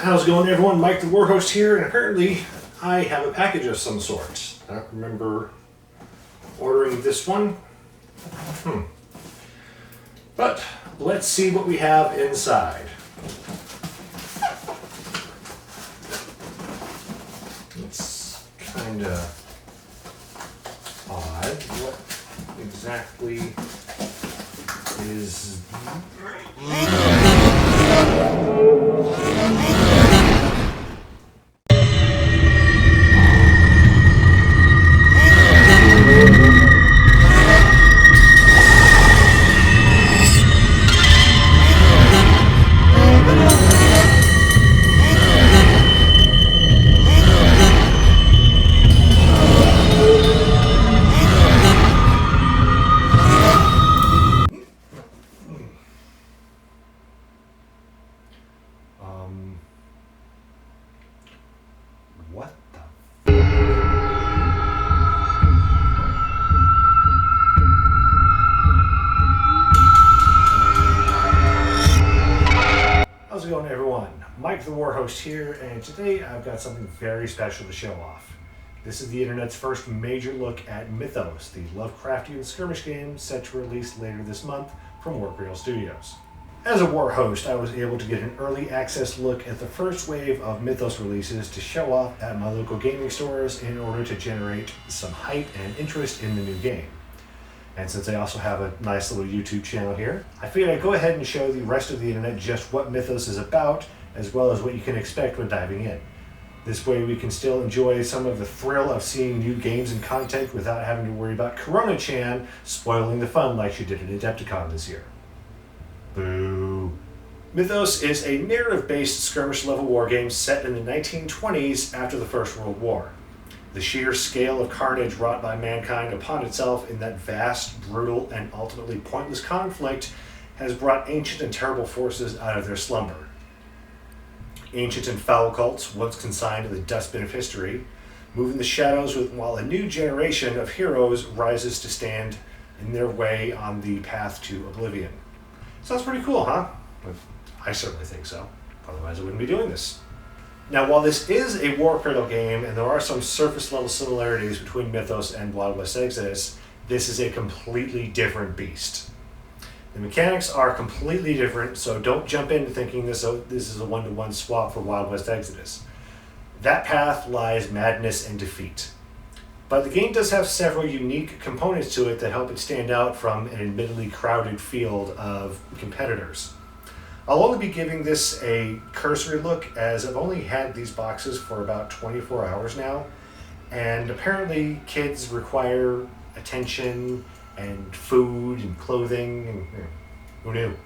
How's it going, everyone? Mike the Warhost here, and apparently I have a package of some sort. I don't remember ordering this one. But let's see what we have inside. It's kind of odd. What exactly is... what the... How's it going, everyone? Mike the Warhost here, and today I've got something very special to show off. This is the internet's first major look at Mythos, the Lovecraftian skirmish game set to release later this month from Warcraft Studios. As a Warhost, I was able to get an early access look at the first wave of Mythos releases to show off at my local gaming stores in order to generate some hype and interest in the new game. And since I also have a nice little YouTube channel here, I figured I'd go ahead and show the rest of the internet just what Mythos is about, as well as what you can expect when diving in. This way we can still enjoy some of the thrill of seeing new games and content without having to worry about Corona-chan spoiling the fun like she did at Adepticon this year. Boo. Mythos is a narrative-based skirmish-level wargame set in the 1920s after the First World War. The sheer scale of carnage wrought by mankind upon itself in that vast, brutal, and ultimately pointless conflict has brought ancient and terrible forces out of their slumber. Ancient and foul cults, once consigned to the dustbin of history, move in the shadows while a new generation of heroes rises to stand in their way on the path to oblivion. Sounds pretty cool, huh? I certainly think so. Otherwise I wouldn't be doing this. Now, while this is a War Cradle game, and there are some surface-level similarities between Mythos and Wild West Exodus, this is a completely different beast. The mechanics are completely different, so don't jump into thinking this is a one-to-one swap for Wild West Exodus. That path lies madness and defeat. But the game does have several unique components to it that help it stand out from an admittedly crowded field of competitors. I'll only be giving this a cursory look, as I've only had these boxes for about 24 hours now, and apparently kids require attention and food and clothing, and who knew?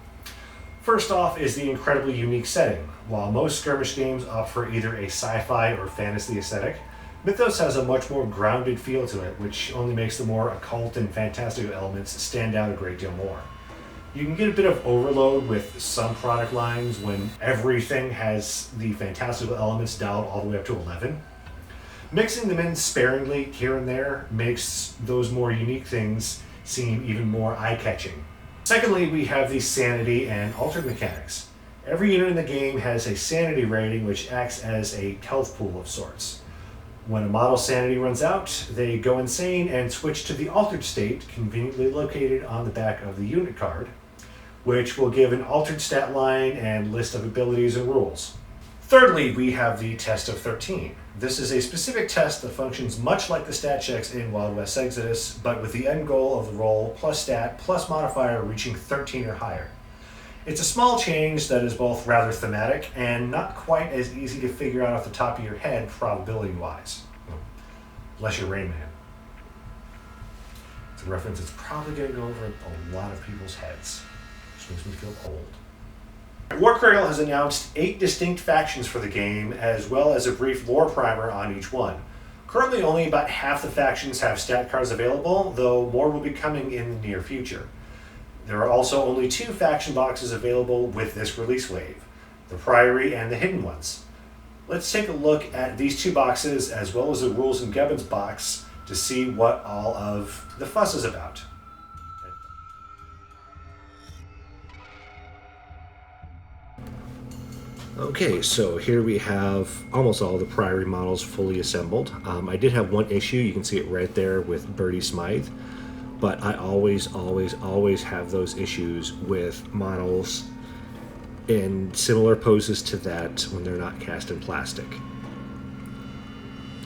First off is the incredibly unique setting. While most skirmish games opt for either a sci-fi or fantasy aesthetic, Mythos has a much more grounded feel to it, which only makes the more occult and fantastical elements stand out a great deal more. You can get a bit of overload with some product lines when everything has the fantastical elements dialed all the way up to 11. Mixing them in sparingly here and there makes those more unique things seem even more eye-catching. Secondly, we have the sanity and altered mechanics. Every unit in the game has a sanity rating which acts as a health pool of sorts. When a model's sanity runs out, they go insane and switch to the altered state, conveniently located on the back of the unit card, which will give an altered stat line and list of abilities and rules. Thirdly, we have the Test of 13. This is a specific test that functions much like the stat checks in Wild West Exodus, but with the end goal of the roll plus stat plus modifier reaching 13 or higher. It's a small change that is both rather thematic and not quite as easy to figure out off the top of your head probability-wise. Unless you're Rain Man. It's a reference that's probably going to go over a lot of people's heads, which makes me feel old. War Cradle has announced 8 distinct factions for the game, as well as a brief lore primer on each one. Currently only about half the factions have stat cards available, though more will be coming in the near future. There are also only 2 faction boxes available with this release wave, the Priory and the Hidden Ones. Let's take a look at these 2 boxes as well as the Rules and Gubbins box to see what all of the fuss is about. Okay, so here we have almost all the Priory models fully assembled. I did have one issue, you can see it right there with Birdie Smythe, but I always have those issues with models in similar poses to that when they're not cast in plastic.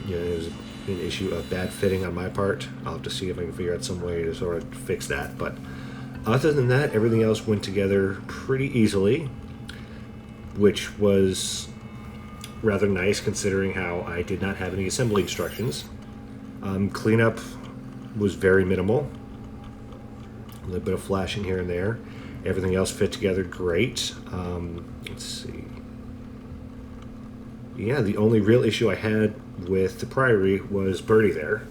You know, there's an issue of bad fitting on my part. I'll have to see if I can figure out some way to sort of fix that, but other than that, everything else went together pretty easily, which was rather nice considering how I did not have any assembly instructions. Cleanup was very minimal. A little bit of flashing here and there. Everything else fit together great. Let's see. Yeah, the only real issue I had with the Priory was Birdie there.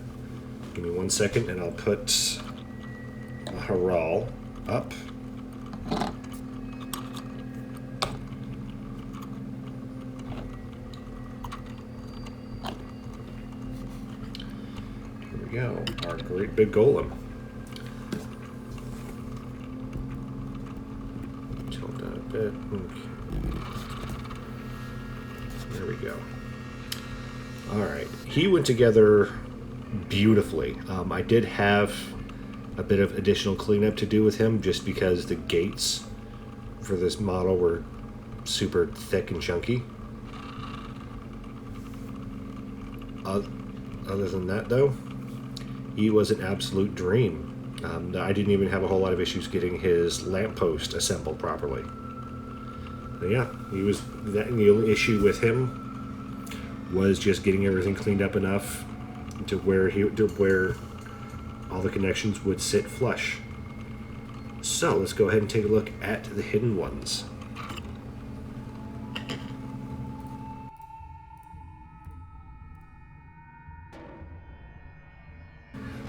Give me 1 second and I'll put a Haral up. Here we go, our great big golem. Tilt that a bit. Okay. There we go. Alright, he went together beautifully. I did have a bit of additional cleanup to do with him just because the gates for this model were super thick and chunky. Other than that, though, he was an absolute dream. I didn't even have a whole lot of issues getting his lamppost assembled properly. But yeah, he was that. And the only issue with him was just getting everything cleaned up enough to where all the connections would sit flush. So let's go ahead and take a look at the hidden ones.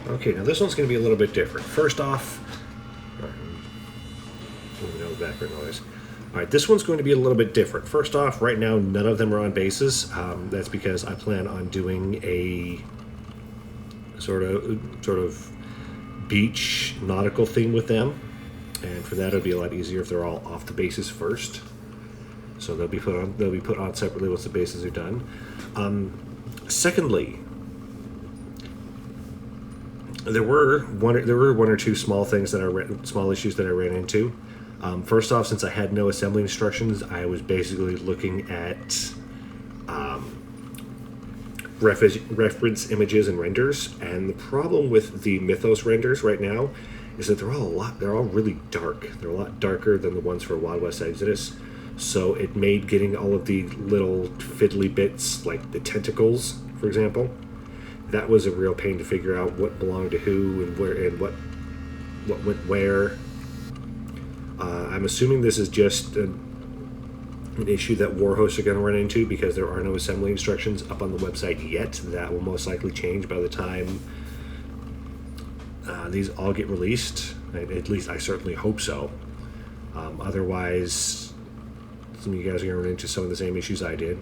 Okay, now this one's going to be a little bit different. First off, no background noise. Alright, this one's going to be a little bit different. First off, right now none of them are on bases. That's because I plan on doing a sort of beach nautical theme with them. And for that it'll be a lot easier if they're all off the bases first. So they'll be put on separately once the bases are done. Secondly, there were one or two small issues that I ran into. First off, since I had no assembly instructions, I was basically looking at reference images and renders, and the problem with the Mythos renders right now is that they're all really dark. They're a lot darker than the ones for Wild West Exodus, so it made getting all of the little fiddly bits, like the tentacles, for example, that was a real pain to figure out what belonged to who and where and what went where. I'm assuming this is just an issue that war hosts are going to run into because there are no assembly instructions up on the website yet. That will most likely change by the time these all get released. At least I certainly hope so. Otherwise, some of you guys are going to run into some of the same issues I did.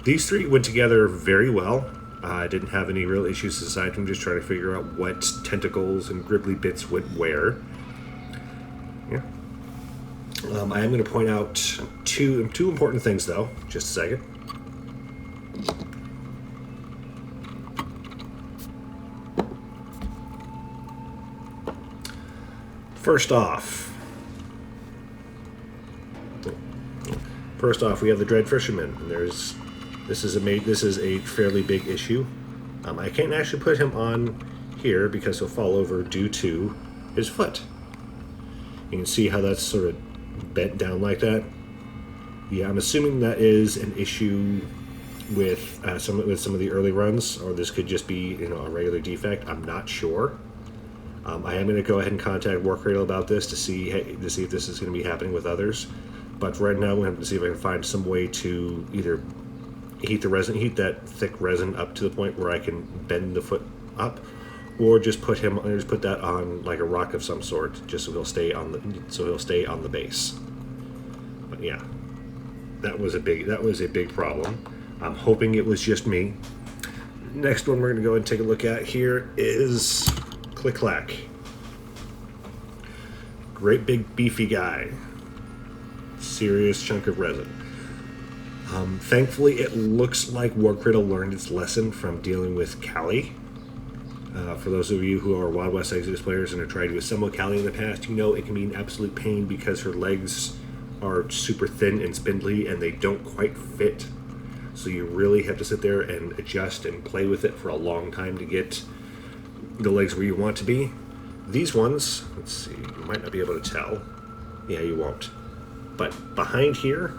These three went together very well. I didn't have any real issues aside from just trying to figure out what tentacles and gribbly bits went where. Yeah. I am going to point out two important things, though. Just a second. First off, we have the Dread Fisherman. And this is a fairly big issue. I can't actually put him on here because he'll fall over due to his foot. You can see how that's sort of bent down like that. Yeah, I'm assuming that is an issue with some of the early runs, or this could just be a regular defect. I'm not sure. I am going to go ahead and contact Warcradle about this to see if this is going to be happening with others. But right now, we'll have to see if I can find some way to either heat that thick resin up to the point where I can bend the foot up, or just put that on like a rock of some sort, just so he'll stay on the base. But yeah, that was a big problem. I'm hoping it was just me. Next one we're going to go and take a look at here is Click Clack. Great big beefy guy. Serious chunk of resin. Thankfully, it looks like Warcradle learned its lesson from dealing with Callie. For those of you who are Wild West Exodus players and are trying to assemble Callie in the past, you know it can be an absolute pain because her legs are super thin and spindly and they don't quite fit. So you really have to sit there and adjust and play with it for a long time to get the legs where you want to be. These ones, let's see, you might not be able to tell. Yeah, you won't. But behind here,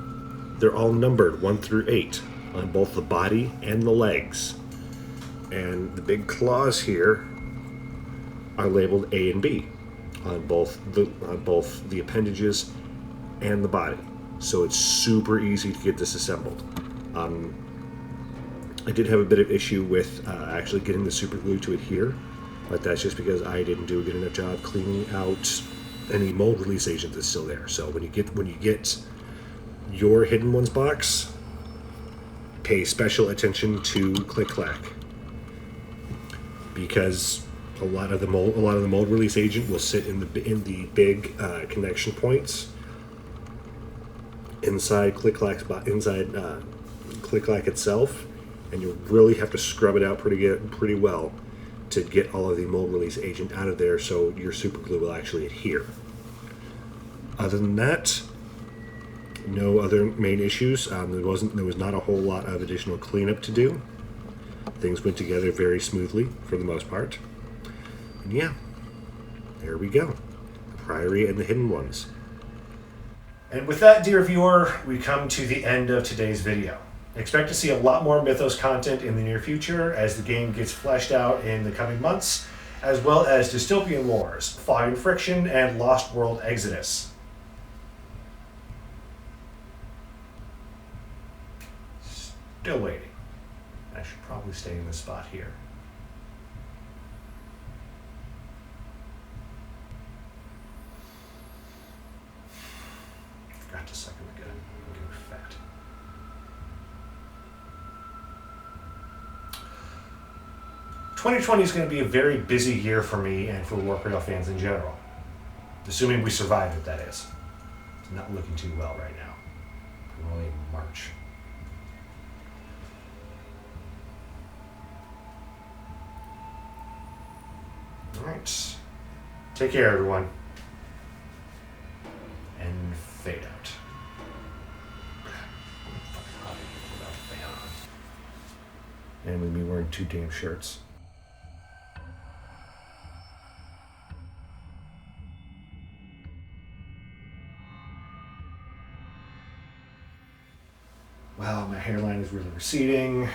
they're all numbered 1 through 8 on both the body and the legs. And the big claws here are labeled A and B on both the appendages and the body. So it's super easy to get this assembled. I did have a bit of issue with actually getting the super glue to adhere, but that's just because I didn't do a good enough job cleaning out any mold release agent that's still there. So when you get your Hidden Ones box, pay special attention to click clack, because a lot of the mold release agent will sit in the big connection points inside click clack itself, and you really have to scrub it out pretty well to get all of the mold release agent out of there so your super glue will actually adhere. Other than that, no other main issues. There was not a whole lot of additional cleanup to do. Things went together very smoothly for the most part. And yeah, there we go. The Priory and the Hidden Ones. And with that, dear viewer, we come to the end of today's video. Expect to see a lot more Mythos content in the near future as the game gets fleshed out in the coming months, as well as Dystopian Wars, Fog and Friction, and Lost World Exodus. Still waiting. I should probably stay in this spot here. Forgot to suck in the gun. I'm getting fat. "2020 is going to be a very busy year for me and for Warcradle fans in general. Assuming we survive it, that is. It's not looking too well right now. We're only in March. Alright. Take care, everyone. And fade out. And with me wearing 2 damn shirts. Wow, my hairline is really receding.